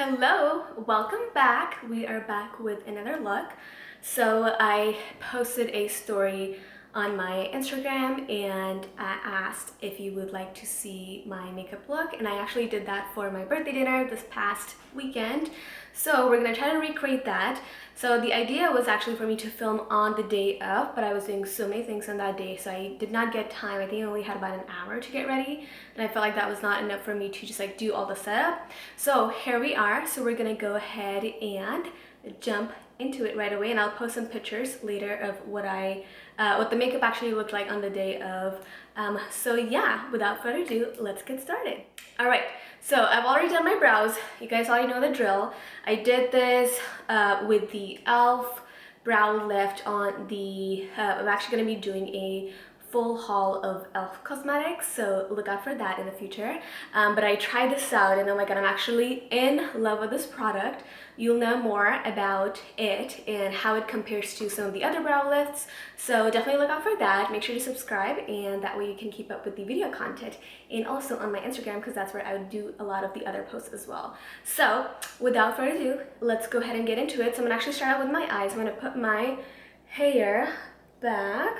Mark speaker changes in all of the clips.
Speaker 1: Hello, welcome back. We are back with another look. So I posted a story on my Instagram and I asked if you would like to see my makeup look, and I actually did that for my birthday dinner this past weekend. So we're gonna try to recreate that. So the idea was actually for me to film on the day of, but I was doing so many things on that day, so I did not get time. I think I only had about an hour to get ready, and I felt like that was not enough for me to just like do all the setup. So here we are. So we're gonna go ahead and jump into it right away, and I'll post some pictures later of what the makeup actually looked like on the day of. So yeah, without further ado, let's get started. All right, so I've already done my brows. You guys already know the drill. I did this with the E.L.F. brow lift on the, I'm actually gonna be doing a full haul of E.L.F. cosmetics, so look out for that in the future. But I tried this out and oh my god, I'm actually in love with this product. You'll know more about it and how it compares to some of the other brow lifts, so definitely look out for that. Make sure to subscribe, and that way you can keep up with the video content, and also on my Instagram, because that's where I would do a lot of the other posts as well. So without further ado, let's go ahead and get into it. So I'm gonna actually start out with my eyes. I'm gonna put my hair back.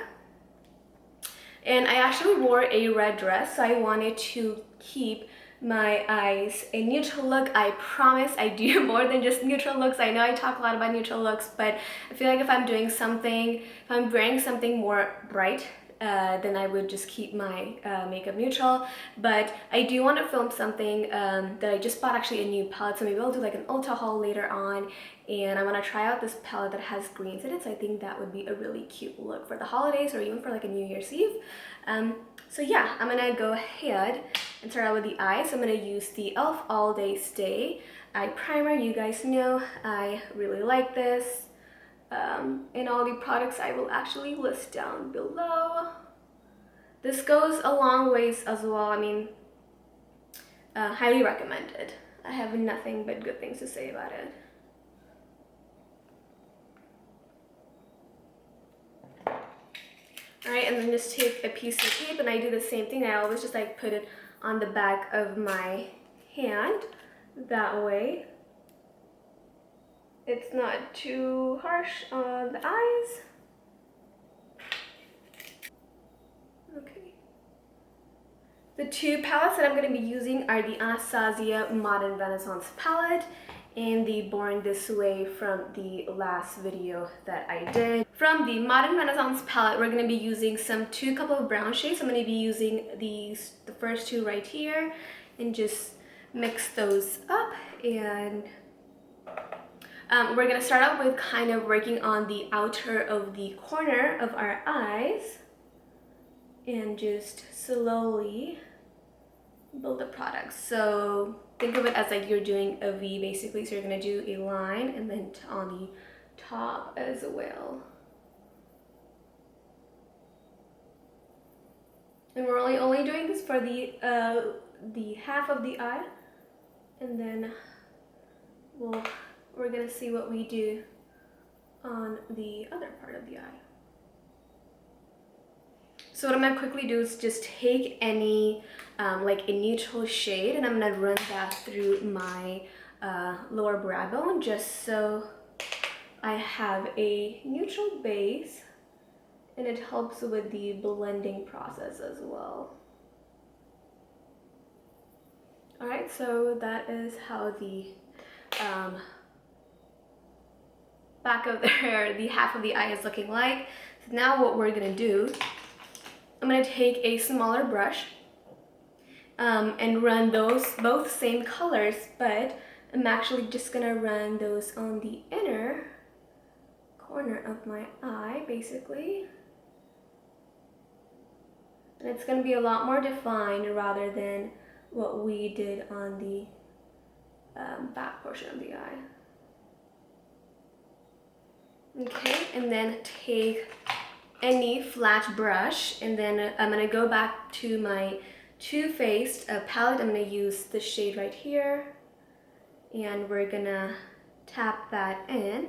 Speaker 1: And I actually wore a red dress, so I wanted to keep my eyes a neutral look. I promise I do more than just neutral looks. I know I talk a lot about neutral looks, but I feel like if I'm doing something, if I'm wearing something more bright, then I would just keep my makeup neutral. But I do want to film something that I just bought, actually a new palette, so maybe I'll do like an Ulta haul later on, and I want to try out this palette that has greens in it, so I think that would be a really cute look for the holidays or even for like a New Year's Eve. So yeah, I'm gonna go ahead and start out with the eyes. So I'm gonna use the E.L.F. All Day Stay Eye Primer. You guys know I really like this. And all the products I will actually list down below. This goes a long ways as well. I mean, highly recommended. I have nothing but good things to say about it. Alright, and then just take a piece of tape, and I do the same thing. I always just like put it on the back of my hand. That way it's not too harsh on the eyes. Okay. The two palettes that I'm going to be using are the Anastasia Modern Renaissance palette and the Born This Way from the last video that I did. From the Modern Renaissance palette, we're going to be using two couple of brown shades. I'm going to be using the first two right here and just mix those up, and we're going to start out with kind of working on the outer of the corner of our eyes and just slowly build the product. So think of it as like you're doing a V basically. So you're going to do a line and then on the top as well. And we're only doing this for the half of the eye, and then we're gonna see what we do on the other part of the eye. So what I'm gonna quickly do is just take any like a neutral shade, and I'm gonna run that through my lower brow bone, just so I have a neutral base, and it helps with the blending process as well. All right, so that is how the back of the half of the eye is looking like. So now what we're gonna do, I'm gonna take a smaller brush and run those both same colors, but I'm actually just gonna run those on the inner corner of my eye basically. And it's going to be a lot more defined rather than what we did on the back portion of the eye. Okay, and then take any flat brush, and then I'm going to go back to my Too Faced palette. I'm going to use the shade right here, and we're going to tap that in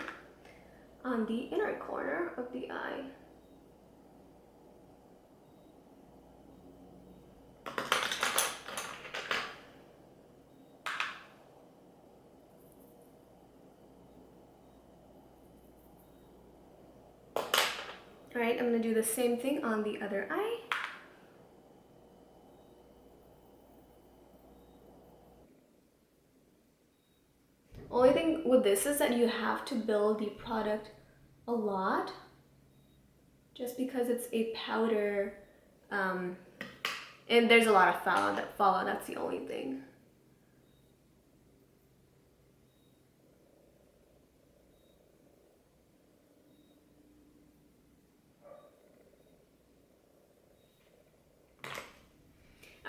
Speaker 1: on the inner corner of the eye. Alright, I'm going to do the same thing on the other eye. Only thing with this is that you have to build the product a lot, just because it's a powder, and there's a lot of fallout, that's the only thing.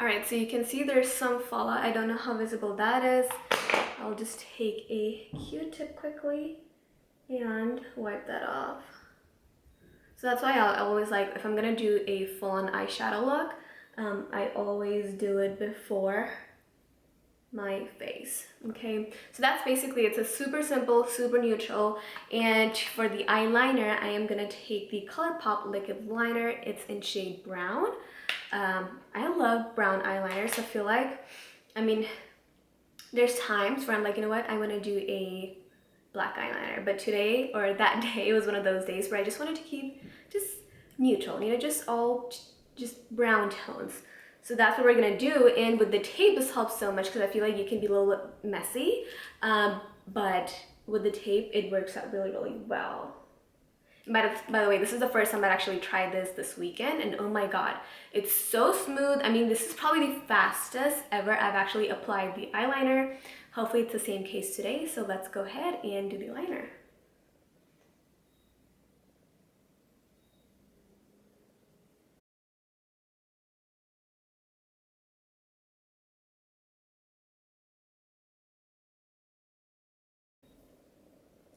Speaker 1: Alright, so you can see there's some fallout. I don't know how visible that is. I'll just take a Q-tip quickly and wipe that off. So that's why I always like, if I'm gonna do a full-on eyeshadow look, I always do it before my face. Okay, so that's basically, it's a super simple, super neutral. And for the eyeliner, I am gonna take the Colourpop liquid liner. It's in shade brown. I love brown eyeliners. I feel like, I mean, there's times where I'm like, you know what, I want to do a black eyeliner, but today, or that day, was one of those days where I just wanted to keep just neutral, you know, just brown tones. So that's what we're gonna do. And with the tape, this helps so much because I feel like you can be a little bit messy, but with the tape, it works out really, really well. By the way, this is the first time I actually tried this weekend, and oh my god, it's so smooth. I mean, this is probably the fastest ever I've actually applied the eyeliner. Hopefully it's the same case today, so let's go ahead and do the liner.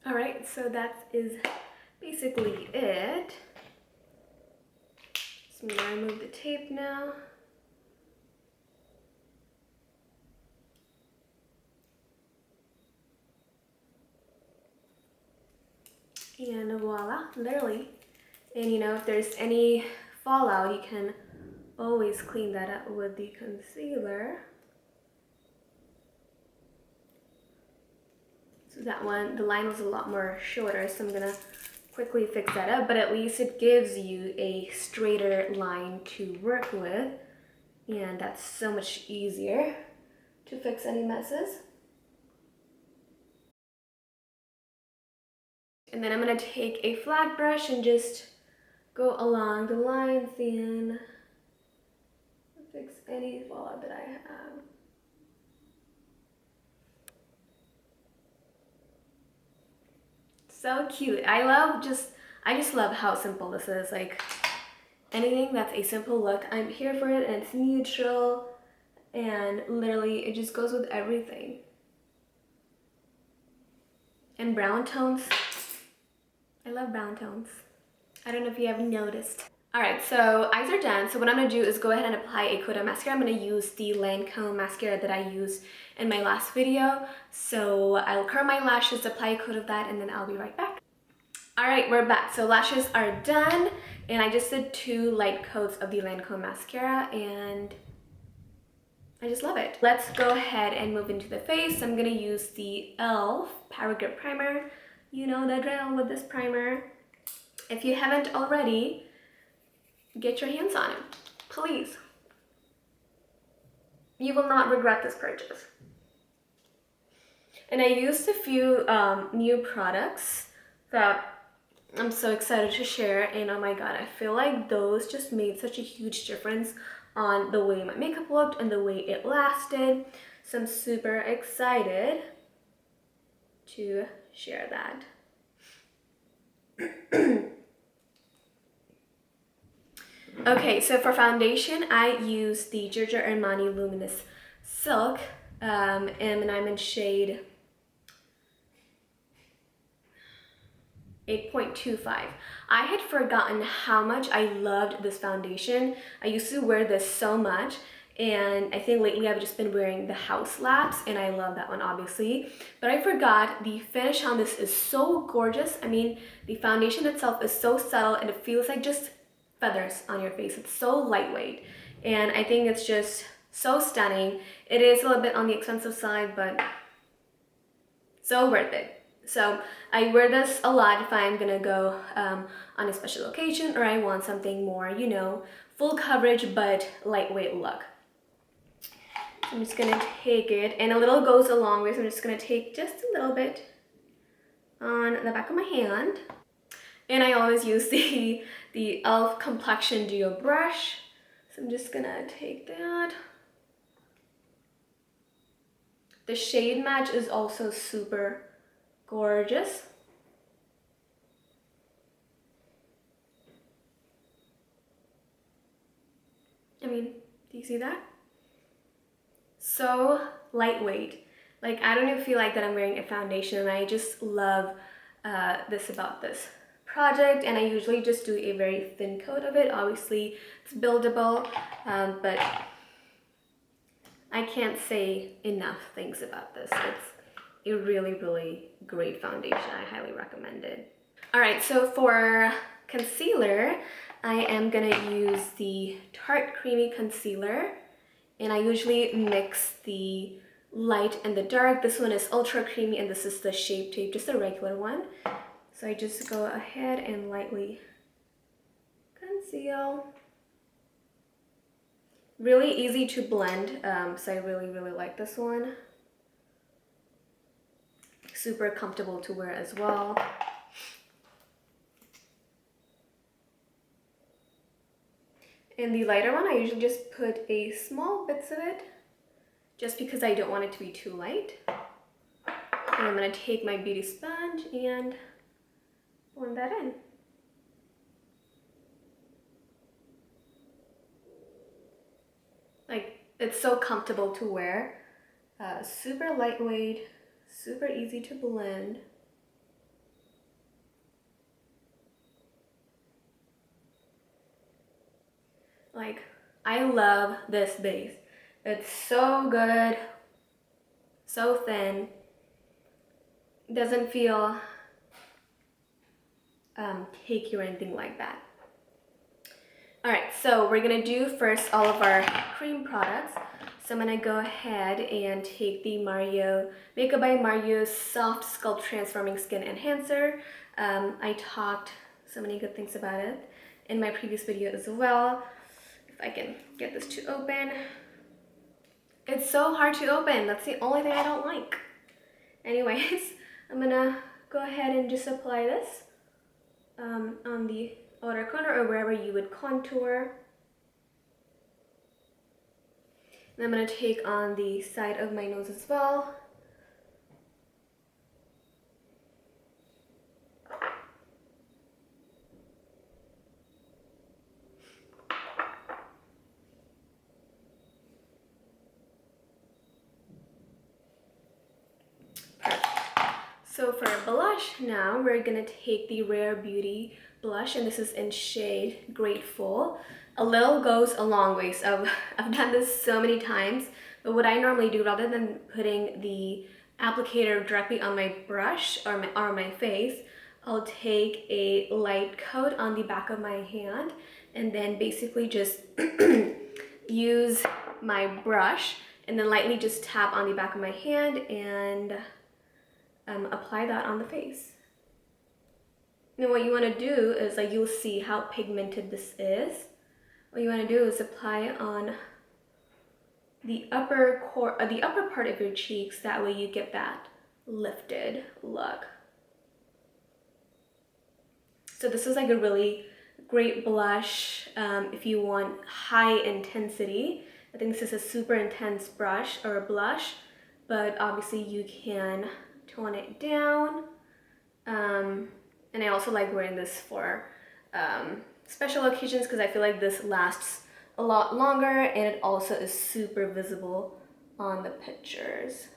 Speaker 1: Alright, so that is basically it. So I'm gonna remove the tape now. And voila, literally. And you know, if there's any fallout, you can always clean that up with the concealer. So that one, the line was a lot more shorter, so I'm gonna quickly fix that up, but at least it gives you a straighter line to work with, and that's so much easier to fix any messes. And then I'm gonna take a flat brush and just go along the lines and fix any fallout that I have. So cute. I just love how simple this is. Like, anything that's a simple look, I'm here for it, and it's neutral, and literally it just goes with everything. And brown tones, I love brown tones. I don't know if you have noticed. Alright, so eyes are done. So what I'm going to do is go ahead and apply a coat of mascara. I'm going to use the Lancome mascara that I used in my last video. So I'll curl my lashes, apply a coat of that, and then I'll be right back. Alright, we're back. So lashes are done, and I just did 2 light coats of the Lancome mascara, and I just love it. Let's go ahead and move into the face. I'm going to use the E.L.F. Power Grip Primer. You know the drill with this primer. If you haven't already, get your hands on it, please. You will not regret this purchase. And I used a few new products that I'm so excited to share, and oh my god, I feel like those just made such a huge difference on the way my makeup looked and the way it lasted. So I'm super excited to share that. Okay, so for foundation, I use the Giorgio Armani Luminous Silk, and I'm in shade 8.25. I had forgotten how much I loved this foundation. I used to wear this so much, and I think lately I've just been wearing the House Labs, and I love that one obviously. But I forgot the finish on this is so gorgeous. I mean, the foundation itself is so subtle, and it feels like just feathers on your face. It's so lightweight, and I think it's just so stunning. It is a little bit on the expensive side, but so worth it. So I wear this a lot if I'm gonna go on a special occasion, or I want something more, you know, full coverage but lightweight look. I'm just gonna take it, and a little goes a long way, so I'm just gonna take just a little bit on the back of my hand. And I always use the E.L.F. complexion duo brush, so I'm just gonna take that. The shade match is also super gorgeous. I mean, do you see that? So lightweight. Like, I don't even feel like that I'm wearing a foundation, and I just love this about this project. And I usually just do a very thin coat of it. Obviously, it's buildable, but I can't say enough things about this. It's a really, really great foundation. I highly recommend it. All right, so for concealer, I am gonna use the Tarte Creamy Concealer, and I usually mix the light and the dark. This one is ultra creamy, and this is the Shape Tape, just a regular one. So I just go ahead and lightly conceal. Really easy to blend, so I really, really like this one. Super comfortable to wear as well. And the lighter one, I usually just put a small bits of it, just because I don't want it to be too light. And I'm gonna take my beauty sponge and blend that in. Like, it's so comfortable to wear, super lightweight, super easy to blend. Like, I love this base. It's so good, so thin. It doesn't feel cakey or anything like that. All right, so we're gonna do first all of our cream products. So I'm gonna go ahead and take the Makeup by Mario's Soft Sculpt Transforming Skin Enhancer. I talked so many good things about it in my previous video as well. If I can get this to open. It's so hard to open. That's the only thing I don't like. Anyways, I'm gonna go ahead and just apply this on the outer corner or wherever you would contour. And I'm gonna take on the side of my nose as well. So for blush now, we're gonna take the Rare Beauty blush, and this is in shade Grateful. A little goes a long way, so I've done this so many times, but what I normally do, rather than putting the applicator directly on my brush or my face, I'll take a light coat on the back of my hand, and then basically just use my brush, and then lightly just tap on the back of my hand and apply that on the face. Now what you want to do is, like, you'll see how pigmented this is. What you want to do is apply on the upper part of your cheeks. That way you get that lifted look. So this is like a really great blush if you want high intensity. I think this is a super intense brush or a blush, but obviously you can tone it down. And I also like wearing this for special occasions because I feel like this lasts a lot longer, and it also is super visible on the pictures.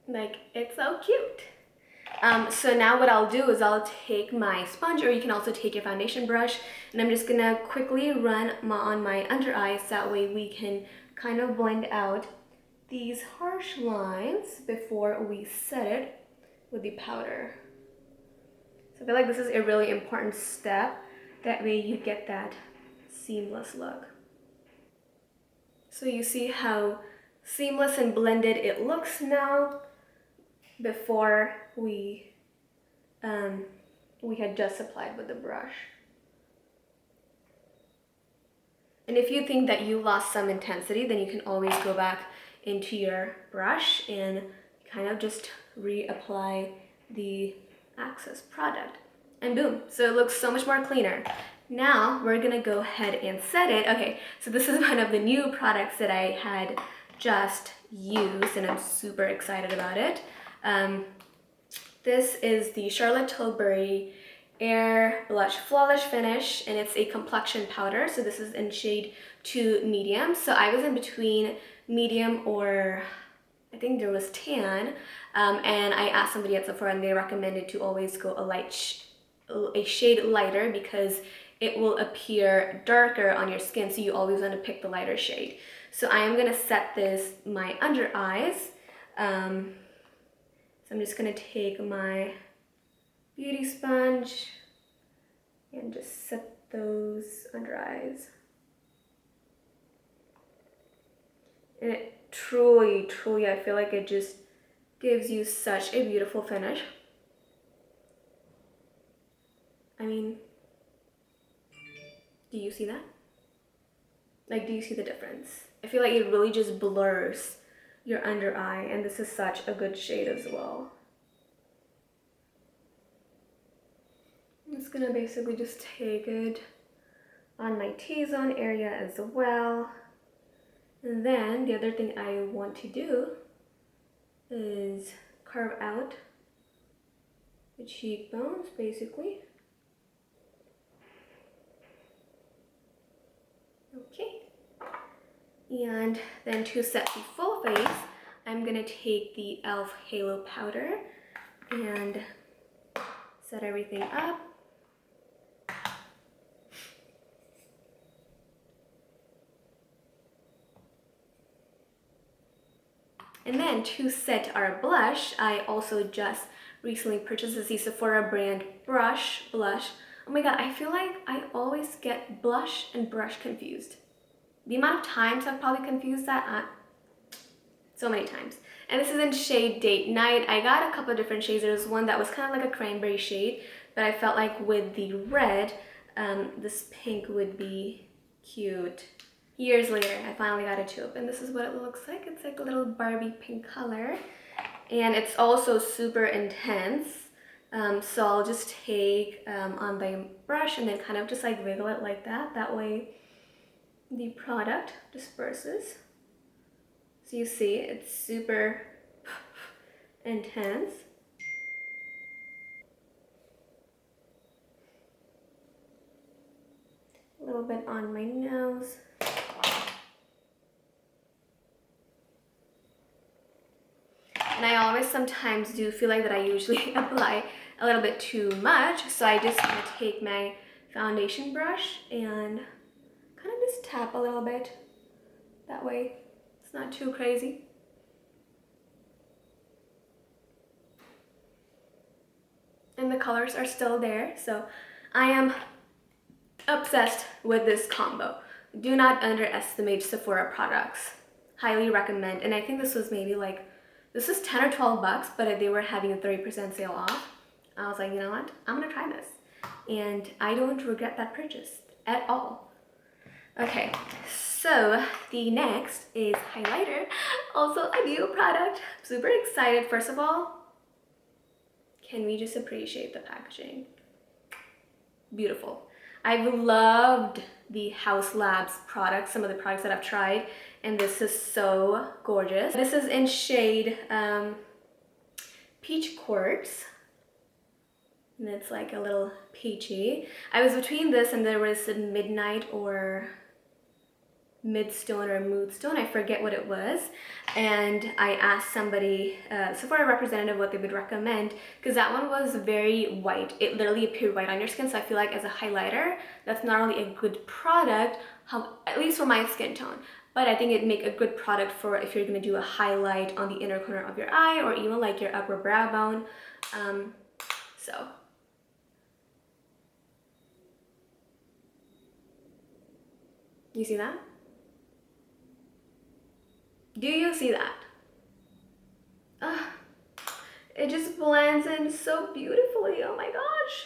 Speaker 1: Like, it's so cute. So now what I'll do is I'll take my sponge, or you can also take your foundation brush, and I'm just gonna quickly run on my under eyes. That way we can kind of blend out these harsh lines before we set it with the powder. So I feel like this is a really important step. That way you get that seamless look. So you see how seamless and blended it looks now before we had just applied with the brush. And if you think that you lost some intensity, then you can always go back into your brush and kind of just reapply the access product. And boom, so it looks so much more cleaner. Now we're gonna go ahead and set it. Okay, so this is one of the new products that I had just used and I'm super excited about it. This is the Charlotte Tilbury Airbrush Flawless Finish, and it's a complexion powder. So this is in shade 2 medium. So I was in between medium or I think there was tan, and I asked somebody at Sephora and they recommended to always go a shade lighter because it will appear darker on your skin, so you always want to pick the lighter shade. So I am going to set this my under eyes. So I'm just going to take my beauty sponge and just set those under eyes. And it truly, I feel like it just gives you such a beautiful finish. I mean, do you see that? Like, do you see the difference? I feel like it really just blurs your under eye, and this is such a good shade as well. I'm just gonna basically just take it on my T-zone area as well. And then the other thing I want to do is carve out the cheekbones, basically. Okay. And then to set the full face, I'm gonna take the E.L.F. Halo Powder and set everything up. And then to set our blush, I also just recently purchased the Sephora brand blush. Oh my god, I feel like I always get blush and brush confused. The amount of times I've probably confused that, so many times. And this is in shade Date Night. I got a couple of different shades. There's one that was kind of like a cranberry shade, but I felt like with the red, this pink would be cute. Years later, I finally got a tube, and this is what it looks like. It's like a little Barbie pink color, and it's also super intense. So I'll just take on the brush and then kind of just like wiggle it like that. That way the product disperses. So you see, it's super intense. A little bit on my nose. And I always sometimes do feel like that I usually apply a little bit too much. So I just kind of take my foundation brush and kind of just tap a little bit. That way it's not too crazy. And the colors are still there. So I am obsessed with this combo. Do not underestimate Sephora products. Highly recommend. And I think this was maybe like, this is 10 or 12 bucks, but they were having a 30% sale off. I was like, you know what? I'm gonna try this. And I don't regret that purchase at all. Okay, so the next is highlighter. Also a new product. Super excited. First of all, can we just appreciate the packaging? Beautiful. I've loved the Haus Labs products, some of the products that I've tried, and this is so gorgeous. This is in shade Peach Quartz, and it's like a little peachy. I was between this and there was a Midnight or Midstone or Moodstone, I forget what it was, and I asked somebody, Sephora representative, what they would recommend, because that one was very white. It literally appeared white on your skin, so I feel like as a highlighter, that's not only a good product, at least for my skin tone, but I think it'd make a good product for if you're going to do a highlight on the inner corner of your eye or even like your upper brow bone. So you see that? Do you see that? Ah, it just blends in so beautifully. Oh my gosh.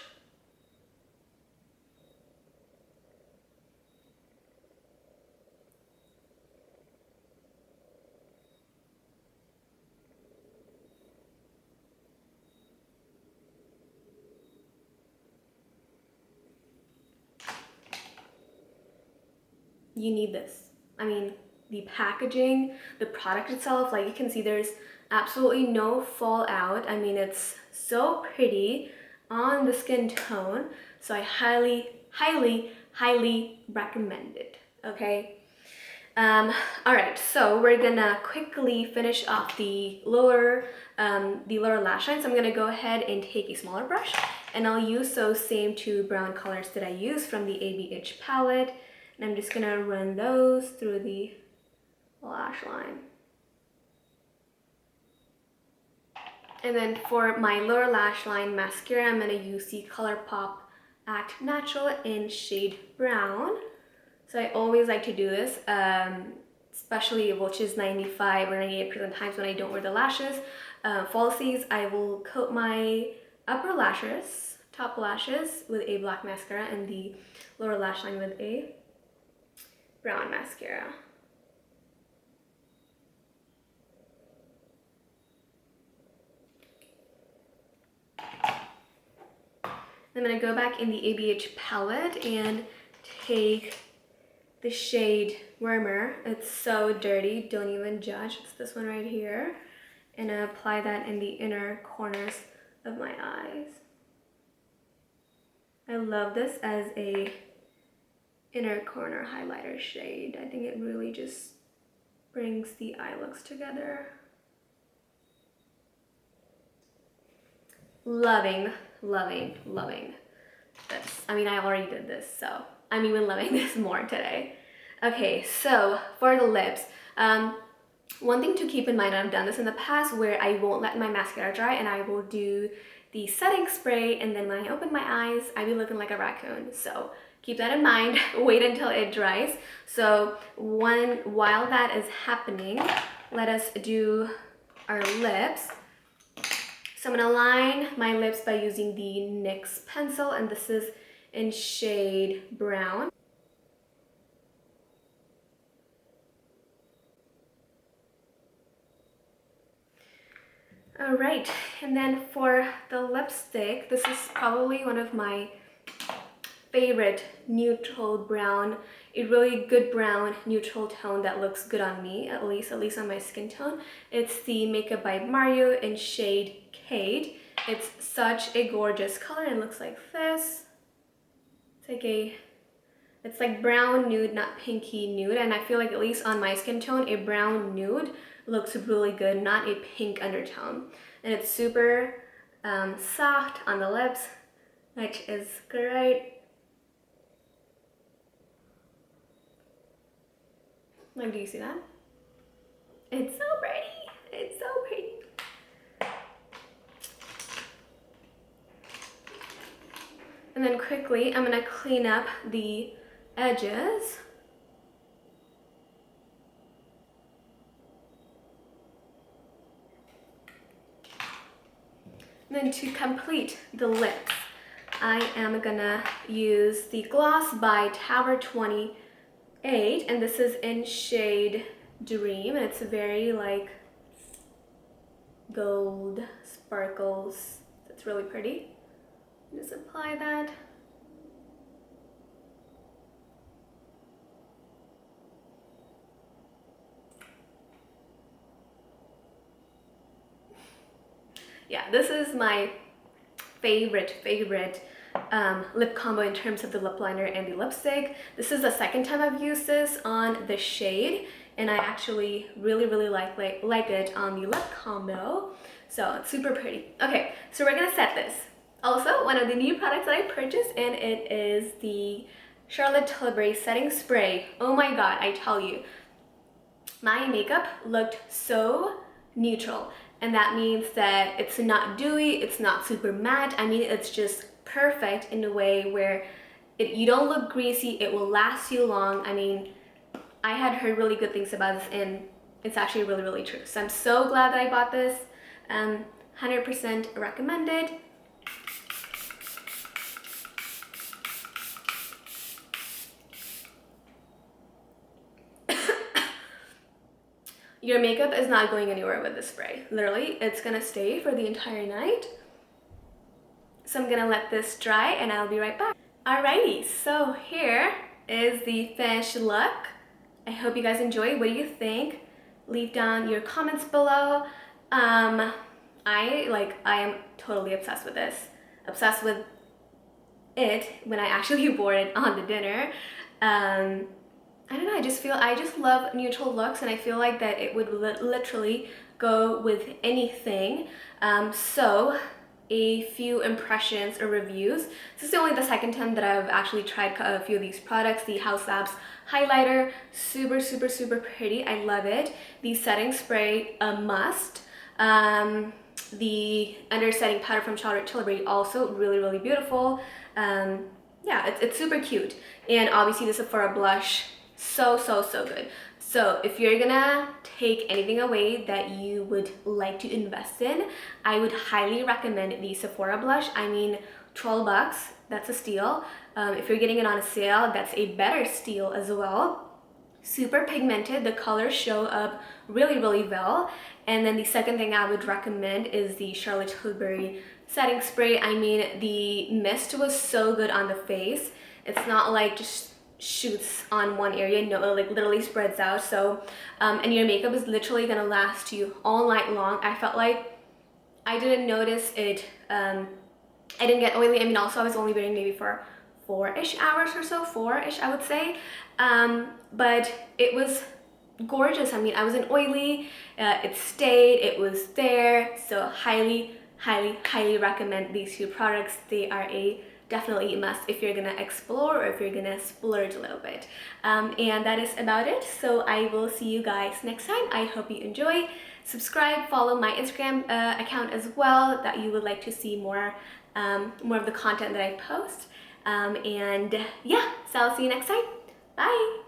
Speaker 1: You need this. I mean, the packaging, the product itself, like you can see there's absolutely no fallout. I mean, it's so pretty on the skin tone. So I highly, highly, highly recommend it, okay? All right, so we're gonna quickly finish off the lower lash line. So I'm gonna go ahead and take a smaller brush, and I'll use those same two brown colors that I used from the ABH palette, and I'm just gonna run those through the lash line. And then for my lower lash line mascara, I'm gonna use the Colourpop Act Natural in shade brown. So I always like to do this, especially which is 95 or 98% times when I don't wear the lashes. Falsies, I will coat my upper lashes, top lashes with a black mascara and the lower lash line with a brown mascara. I'm gonna go back in the ABH palette and take the shade Warmer. It's so dirty, don't even judge. It's this one right here. And I apply that in the inner corners of my eyes. I love this as a inner corner highlighter shade. I think it really just brings the eye looks together. Loving, loving, loving this. I mean, I already did this, so I'm even loving this more today. Okay, so for the lips, one thing to keep in mind, I've done this in the past where I won't let my mascara dry and I will do the setting spray, and then when I open my eyes, I be looking like a raccoon. So keep that in mind, wait until it dries. So while that is happening, let us do our lips. So I'm gonna line my lips by using the NYX pencil, and this is in shade brown. All right, and then for the lipstick, this is probably one of my favorite neutral brown, a really good brown neutral tone that looks good on me, at least on my skin tone. It's the Makeup by Mario in shade Kate. It's such a gorgeous color and looks like this. It's like brown nude, not pinky nude, and I feel like at least on my skin tone, a brown nude looks really good, not a pink undertone. And it's super soft on the lips, which is great. Like, do you see that? It's so pretty. It's so pretty. And then quickly, I'm gonna clean up the edges. And then to complete the lips, I am gonna use the gloss by Tower 28, and this is in shade Dream, and it's very like gold sparkles. It's really pretty. Just apply that. Yeah, this is my favorite lip combo in terms of the lip liner and the lipstick. This is the second time I've used this on the shade, and I actually really like it on the lip combo. So it's super pretty. Okay, so we're gonna set this. Also, one of the new products that I purchased, and it is the Charlotte Tilbury setting spray. Oh my god, I tell you, my makeup looked so neutral, and that means that it's not dewy, it's not super matte. I mean, it's just perfect in a way where you don't look greasy, it will last you long. I mean, I had heard really good things about this, and it's actually really, really true. So I'm so glad that I bought this. 100% recommended. Your makeup is not going anywhere with this spray. Literally, it's gonna stay for the entire night. So I'm gonna let this dry and I'll be right back. Alrighty, so here is the finished look. I hope you guys enjoy. What do you think? Leave down your comments below. I am totally obsessed with this. Obsessed with it when I actually wore it on the dinner. I don't know, I just love neutral looks, and I feel like that it would literally go with anything. So a few impressions or reviews. This is only the second time that I've actually tried a few of these products. The Haus Labs highlighter, super, super, super pretty. I love it. The setting spray, a must. The under setting powder from Tilbury, also really, really beautiful. Yeah, it's super cute. And obviously the Sephora blush, so good. So if you're gonna take anything away that you would like to invest in, I would highly recommend the Sephora blush. I mean, 12 bucks, that's a steal. If you're getting it on a sale, that's a better steal as well. Super pigmented, the colors show up really, really well. And then the second thing I would recommend is the Charlotte Tilbury setting spray. I mean, the mist was so good on the face. It's not like just shoots on one area, no, it like literally spreads out. So and your makeup is literally gonna last you all night long. I felt like I didn't notice it. I didn't get oily. I mean, also I was only wearing maybe for 4-ish hours or so, 4-ish I would say, but it was gorgeous. I mean, I wasn't oily, it stayed, it was there. So highly recommend these two products. They are definitely a must if you're gonna explore or if you're gonna splurge a little bit. And that is about it. So I will see you guys next time. I hope you enjoy. Subscribe, follow my Instagram account as well, that you would like to see more of the content that I post. And yeah, so I'll see you next time. Bye.